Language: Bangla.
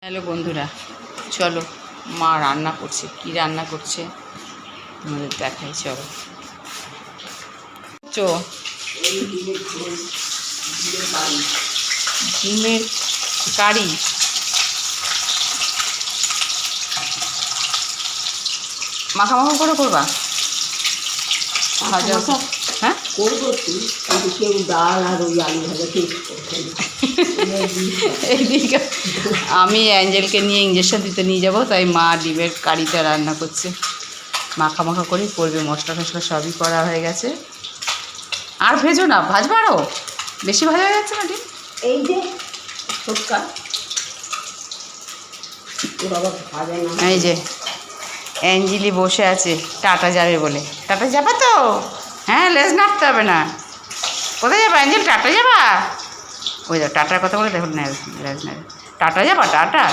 হ্যালো বন্ধুরা, চলো মা রান্না করছে। কি রান্না করছে তোমাদের দেখাই। চলো ডিমের কারি মাখা করে করবা? ভাজা? হ্যাঁ করবো কেউ ডাল আর ওই আলু ভাজা এইদিকে আমি অ্যাঞ্জেলকে নিয়ে ইঞ্জেকশন দিতে নিয়ে যাবো, তাই মা ডিমের কারিটা রান্না করছে। মাখা করে করবে, মশলা টশলা সবই করা হয়ে গেছে। আর ভেজো না, ভাজবা আরও বেশি ভাজা হয়ে যাচ্ছে না ডিম। এই যে ছোটকা ভাজা না। এই যে অ্যাঞ্জেলি বসে আছে টাটা যাবে বলে। টাটা যাবা তো? হ্যাঁ, লেজ নাড়তে হবে না। কোথায় যাবা অ্যাঞ্জেল? টাটা যাবা? ওই যাও টাটার কথা বলে দেখুন, লেজ নাড়ে। টাটা যাবা? টাটা।